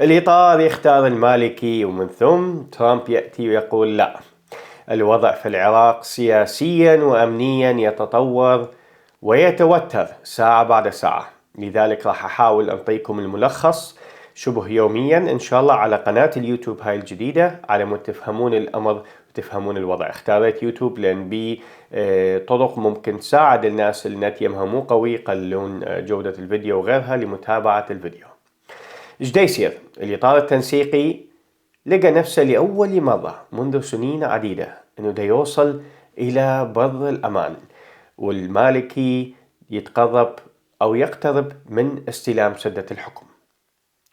الإطار يختار المالكي، ومن ثم ترامب يأتي ويقول لا، الوضع في العراق سياسيا وأمنيا يتطور ويتوتر ساعة بعد ساعة. لذلك راح أحاول أعطيكم الملخص شبه يوميا إن شاء الله على قناة اليوتيوب هاي الجديدة، على مود تفهمون الأمر وتفهمون الوضع. اختاريت يوتيوب لأن بي طرق ممكن تساعد الناس اللي نت يمها مو قوي يقللون جودة الفيديو وغيرها لمتابعة الفيديو. إيش دا يصير؟ الإطار التنسيقي لقى نفسه لأول مرة منذ سنين عديدة أنه دا يوصل إلى بر الأمان، والمالكي يتقرب أو يقترب من استلام سدة الحكم.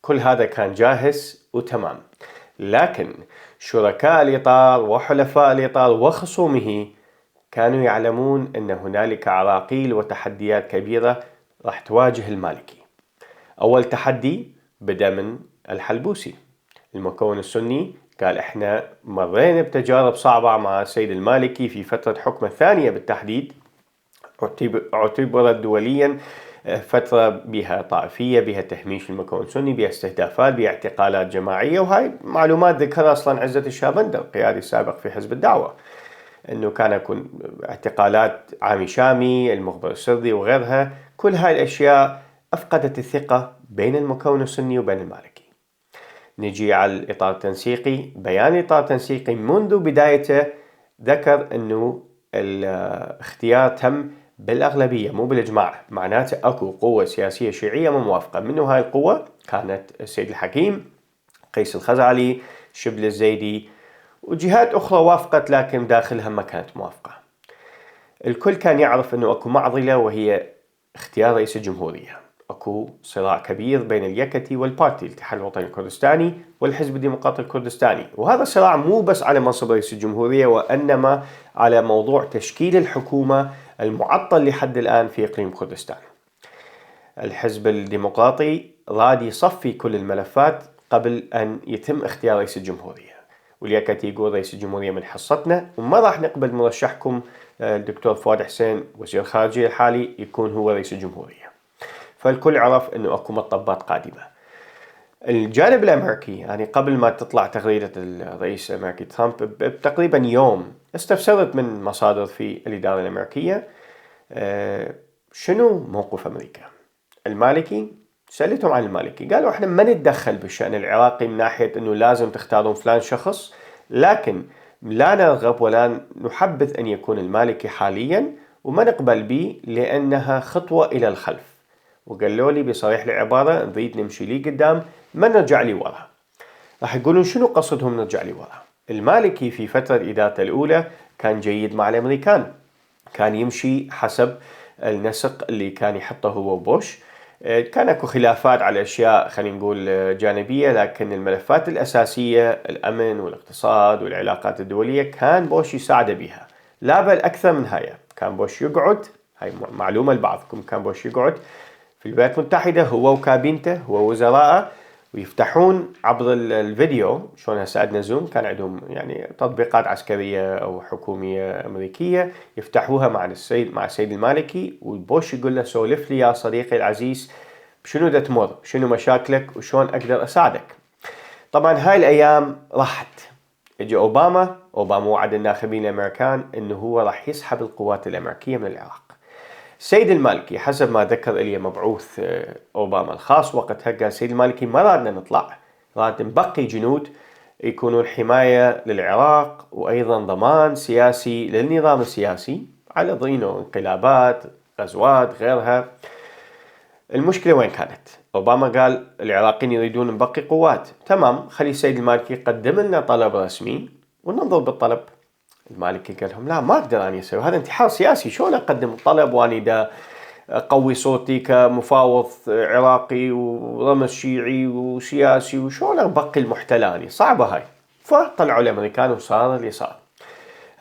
كل هذا كان جاهز وتمام، لكن شركاء الإطار وحلفاء الإطار وخصومه كانوا يعلمون أن هنالك عراقيل وتحديات كبيرة راح تواجه المالكي. أول تحدي بدأ من الحلبوسي، المكون السني، قال احنا مرينا بتجارب صعبة مع السيد المالكي في فترة حكمه الثانية بالتحديد، اعتبرت دوليا فترة بها طائفية، بها تهميش المكون السني، بها استهدافات، بها اعتقالات جماعية. وهاي معلومات ذكرها أصلا عزت الشابندر قيادي السابق في حزب الدعوة، أنه كان يكون اعتقالات عامي شامي، المخبر السري وغيرها. كل هاي الأشياء أفقدت الثقة بين المكون السني وبين المالكي. نجي على الإطار التنسيقي. بيان الإطار التنسيقي منذ بدايته ذكر أنه الاختيار تم بالأغلبية مو بالإجماع، معناته أكو قوة سياسية شيعية موافقة. منه هاي القوة كانت السيد الحكيم، قيس الخزعلي، شبل الزيدي، وجهات أخرى وافقت لكن داخلها ما كانت موافقة. الكل كان يعرف أنه أكو معضلة، وهي اختيار رئيس الجمهورية. أكو صراع كبير بين اليكتي والبارتي الاتحاد الوطني الكردستاني والحزب الديمقراطي الكردستاني، وهذا الصراع مو بس على منصب رئيس الجمهورية، وإنما على موضوع تشكيل الحكومة المعطل لحد الآن في إقليم كردستان. الحزب الديمقراطي راد يصفي كل الملفات قبل أن يتم اختيار رئيس الجمهورية، واليكتي يقول رئيس الجمهورية من حصتنا وما راح نقبل مرشحكم الدكتور فؤاد حسين وزير الخارجية الحالي يكون هو رئيس الجمهورية. فالكل عرف أنه أكو مطبات قادمة. الجانب الأمريكي، يعني قبل ما تطلع تغريدة الرئيس الأمريكي ترامب بتقريبا يوم، استفسرت من مصادر في الإدارة الأمريكية شنو موقف أمريكا. المالكي سألتهم عن المالكي، قالوا احنا ما نتدخل بالشأن العراقي من ناحية أنه لازم تختارون فلان شخص، لكن لا نرغب ولا نحبذ أن يكون المالكي حاليا، وما نقبل به لأنها خطوة إلى الخلف. وقالوا لي بصريح العبارة نريد نمشي لي قدام، ما نرجع لي ورا. راح يقولون شنو قصدهم نرجع لي ورا؟ المالكي في فترة إدارته الأولى كان جيد مع الأمريكان، كان يمشي حسب النسق اللي كان يحطه هو وبوش. كان اكو خلافات على اشياء خلينا نقول جانبيه، لكن الملفات الاساسيه الامن والاقتصاد والعلاقات الدوليه كان بوش يساعده بها. لا بل اكثر من هاي، كان بوش يقعد، هاي معلومه لبعضكم، كان بوش يقعد في الولايات المتحده هو وكابينته هو وزرائه، ويفتحون عبر الفيديو. شلون هسه عندنا زوم، كان عندهم يعني تطبيقات عسكريه او حكوميه امريكيه يفتحوها مع السيد المالكي، وبوش يقول له سولف لي يا صديقي العزيز شنو دا تمر، شنو مشاكلك وشلون اقدر اساعدك. طبعا هاي الايام راحت. اجى اوباما وعد الناخبين الامريكان انه هو راح يسحب القوات الامريكيه من العراق. السيد المالكي حسب ما ذكر لي مبعوث أوباما الخاص وقتها، قال السيد المالكي ما رادنا نطلع، راد نبقي جنود يكونون حماية للعراق وأيضا ضمان سياسي للنظام السياسي على ضينه انقلابات غزوات غيرها. المشكلة وين كانت؟ أوباما قال العراقيين يريدون نبقي قوات، تمام، خلي السيد المالكي يقدم لنا طلب رسمي وننظر بالطلب. المالكي قال لهم لا، ما اقدر اني اسوي هذا، انتحار سياسي، شلون اقدم طلب واني دا اقوي صوتي كمفاوض عراقي ورمز شيعي وسياسي، وشلون ابقي المحتلاني، صعبه هاي. فطلعوا الامريكان وصار اللي صار.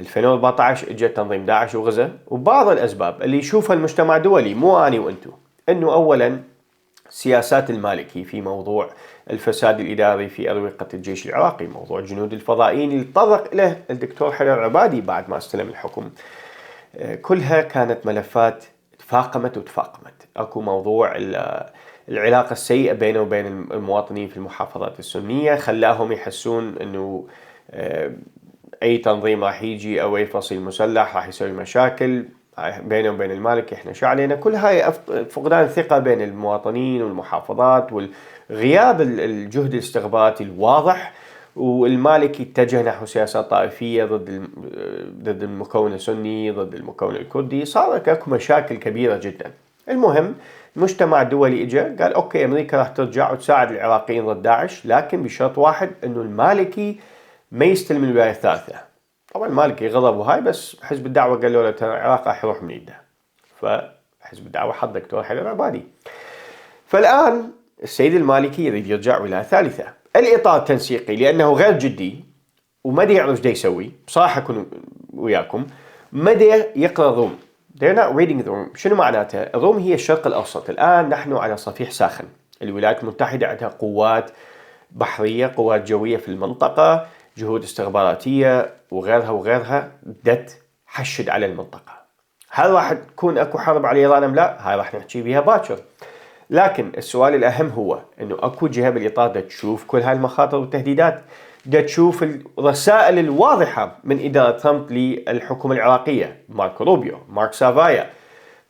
2014 اجى تنظيم داعش وغزة، وبعض الاسباب اللي يشوفها المجتمع الدولي مو اني وانتو، انه اولا سياسات المالكي في موضوع الفساد الإداري في أروقة الجيش العراقي، موضوع جنود الفضائيين اللي تطرق له الدكتور حيدر العبادي بعد ما استلم الحكم، كلها كانت ملفات تفاقمت. أكو موضوع العلاقة السيئة بينه وبين المواطنين في المحافظات السنية، خلاهم يحسون أنه أي تنظيم راح يجي أو أي فصيل مسلح راح يسوي مشاكل بينه وبين المالكي. إحنا شو علينا؟ كل هاي فقدان الثقة بين المواطنين والمحافظات، وغياب الجهد الاستخباراتي الواضح. والمالكي اتجه نحو سياسات طائفية ضد المكون السني، ضد المكون الكردي. صارت اكو مشاكل كبيرة جدا. المهم المجتمع الدولي اجى قال اوكي امريكا راح ترجع وتساعد العراقيين ضد داعش، لكن بشرط واحد، انه المالكي ما يستلم الولاية الثالثة. طبعا المالكي غضب وهاي، بس حزب الدعوة قال له ترى العراق راح يروح من يده. فحزب الدعوة حط دكتور حيدر العبادي. فالآن السيد المالكي يريد يرجع ولاية ثالثة. الإطار التنسيقي لأنه غير جدي وما يعرف ايش يسوي، بصراحة أكون وياكم، ما يقرأ الروم. They're not reading the room. شنو معناته؟ الروم هي الشرق الأوسط. الآن نحن على صفيح ساخن. الولايات المتحدة عندها قوات بحرية، قوات جوية في المنطقة، جهود استخباراتية وغيرها وغيرها دت حشد على المنطقة. هل راح تكون اكو حرب على ايران ام لا؟ هاي راح نحكي بيها باكر. لكن السؤال الأهم هو أنه أكو جهة بالإطار دا تشوف كل هاي المخاطر والتهديدات، دا تشوف الرسائل الواضحة من إدارة ترامب للحكومة العراقية، ماركو روبيو، مارك سافايا.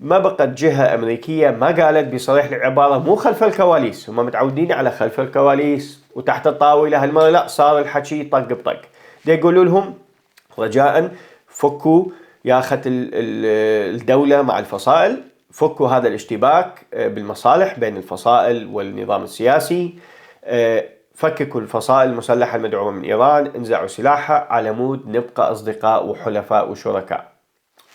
ما بقت جهة أمريكية ما قالت بصريح العبارة مو خلف الكواليس. هم متعودين على خلف الكواليس وتحت الطاولة، هالمرة لا، صار الحكي طق بطق. دا يقولوا لهم رجاء فكوا يا أخت الدولة مع الفصائل، فكوا هذا الاشتباك بالمصالح بين الفصائل والنظام السياسي، فككوا الفصائل المسلحة المدعومة من إيران، انزعوا سلاحها على مود نبقى أصدقاء وحلفاء وشركاء.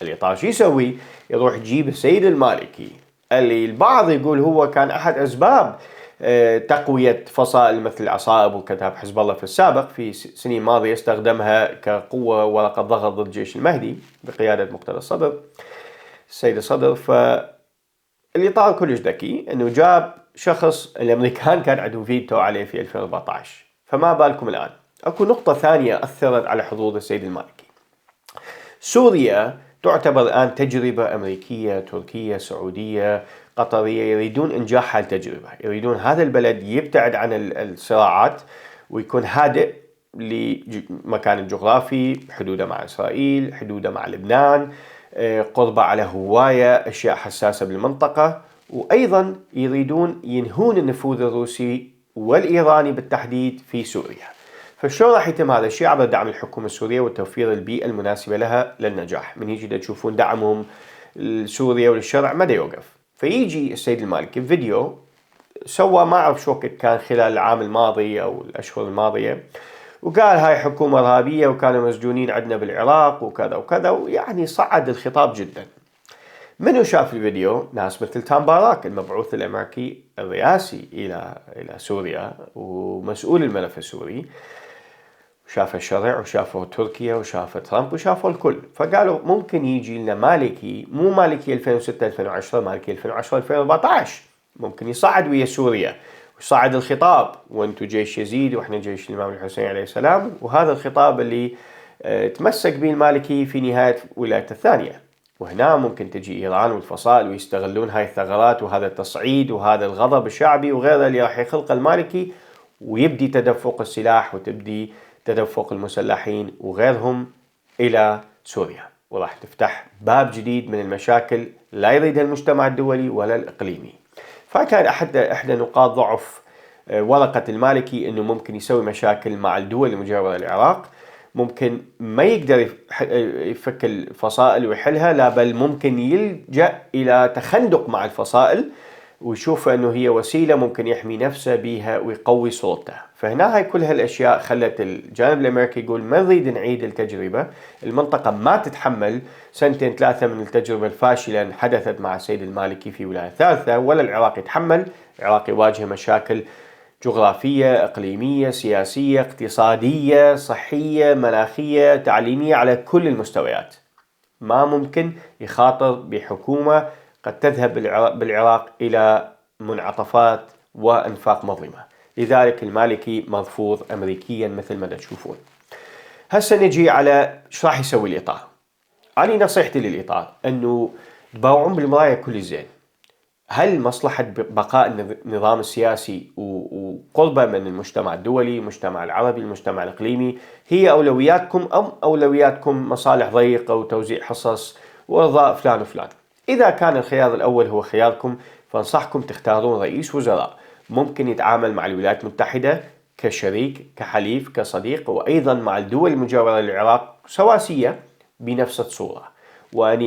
الإطار شو يسوي؟ يروح يجيب السيد المالكي اللي البعض يقول هو كان أحد أسباب تقوية فصائل مثل عصائب وكتاب حزب الله في السابق، في سنين ماضية استخدمها كقوة ورقة ضغط ضد جيش المهدي بقيادة مقتدى الصدر، السيد الصدر. فالإطار كلش ذكي أنه جاب شخص الأمريكان كان عندهم فيتو عليه في 2014. فما بالكم الآن أكو نقطة ثانية أثرت على حظوظ السيد المالكي. سوريا تعتبر الآن تجربة أمريكية، تركية، سعودية، قطرية. يريدون إنجاح هالتجربة، يريدون هذا البلد يبتعد عن الصراعات ويكون هادئ لمكان الجغرافي، حدوده مع إسرائيل، حدوده مع لبنان، قربة على هواية أشياء حساسة بالمنطقة. وأيضا يريدون ينهون النفوذ الروسي والإيراني بالتحديد في سوريا. فشلون راح يتم هذا الشيء؟ عبر دعم الحكومة السورية وتوفير البيئة المناسبة لها للنجاح. من يجي تشوفون دعمهم لسوريا وللشرع ما يوقف. فيجي السيد المالكي فيديو سوى ما أعرف شو وقت كان، خلال العام الماضي أو الأشهر الماضية، وقال هاي حكومة إرهابية وكانوا مسجونين عندنا بالعراق وكذا وكذا، ويعني صعد الخطاب جدا. منو شاف الفيديو؟ ناس مثل تام باراك المبعوث الأمريكي الرئاسي إلى سوريا ومسؤول الملف السوري، شافه الشرع وشافه تركيا وشافه ترامب وشافه الكل. فقالوا ممكن يجي لنا مالكي، مو مالكي 2006 2010، مالكي 2010 2014، ممكن يصعد ويا سوريا ويصعد الخطاب وانتو جيش يزيد واحنا جيش الإمام الحسين عليه السلام. وهذا الخطاب اللي تمسك به المالكي في نهاية ولايته الثانية. وهنا ممكن تجي إيران والفصائل ويستغلون هاي الثغرات وهذا التصعيد وهذا الغضب الشعبي وغيره اللي راح يخلق المالكي، ويبدي تدفق السلاح وتبدي تدفق المسلحين وغيرهم إلى سوريا، وراح تفتح باب جديد من المشاكل لا يريدها المجتمع الدولي ولا الإقليمي. فكان إحدى نقاط ضعف ورقة المالكي أنه ممكن يسوي مشاكل مع الدول المجاورة للعراق، ممكن ما يقدر يفك الفصائل ويحلها، لا بل ممكن يلجأ إلى تخندق مع الفصائل ويشوف أنه هي وسيلة ممكن يحمي نفسه بيها ويقوي سلطته. فهنا هاي كل هالأشياء خلت الجانب الأمريكي يقول ما نريد نعيد التجربة، المنطقة ما تتحمل سنتين ثلاثة من التجربة الفاشلة حدثت مع السيد المالكي في ولاية ثالثة، ولا العراق يتحمل. العراق يواجه مشاكل جغرافية، إقليمية، سياسية، اقتصادية، صحية، مناخية، تعليمية، على كل المستويات. ما ممكن يخاطر بحكومة قد تذهب بالعراق إلى منعطفات وأنفاق مظلمة. لذلك المالكي مرفوض أمريكيا مثل ما تشوفون. هسه نجي على شو راح يسوي الإطار. أنا نصيحتي للإطار أنه تباوعون بالمراية كل زين. هل مصلحة بقاء النظام السياسي وقربه من المجتمع الدولي، المجتمع العربي، المجتمع الإقليمي هي أولوياتكم، أم أولوياتكم مصالح ضيقة وتوزيع حصص وإرضاء فلان وفلان؟ إذا كان الخيار الأول هو خياركم، فانصحكم تختارون رئيس وزراء ممكن يتعامل مع الولايات المتحدة كشريك، كحليف، كصديق، وأيضا مع الدول المجاورة للعراق سواسية بنفس الصورة، وأن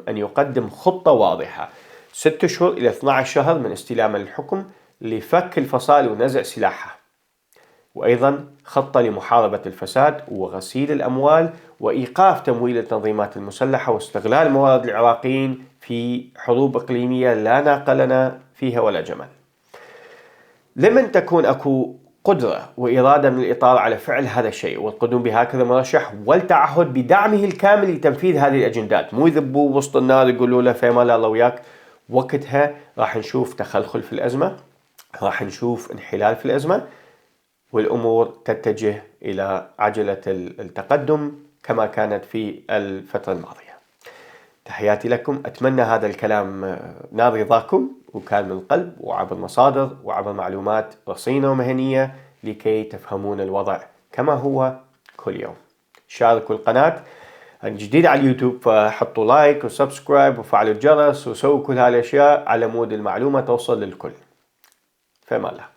يقدم خطة واضحة 6 شهور إلى 12 شهر من استلامه للحكم لفك الفصائل ونزع سلاحها، وأيضا خطة لمحاربة الفساد وغسيل الأموال وإيقاف تمويل التنظيمات المسلحة واستغلال موارد العراقيين في حروب إقليمية لا ناقة لنا فيها ولا جمل. لمن تكون أكو قدرة وإرادة من الإطار على فعل هذا الشيء والقدوم بهكذا مرشح والتعهد بدعمه الكامل لتنفيذ هذه الأجندات، مو يذبوه وسط النار يقولوا له فيما لا الله وياك، وقتها راح نشوف تخلخل في الأزمة، راح نشوف انحلال في الأزمة، والأمور تتجه إلى عجلة التقدم كما كانت في الفترة الماضية. تحياتي لكم، أتمنى هذا الكلام نال رضاكم وكان من القلب وعبر مصادر وعبر معلومات رصينة ومهنية لكي تفهمون الوضع كما هو كل يوم. شاركوا القناة جديد على اليوتيوب، فحطوا لايك وسبسكرايب وفعلوا الجرس وسووا كل هالاشياء على مود المعلومة توصل للكل. فما الله.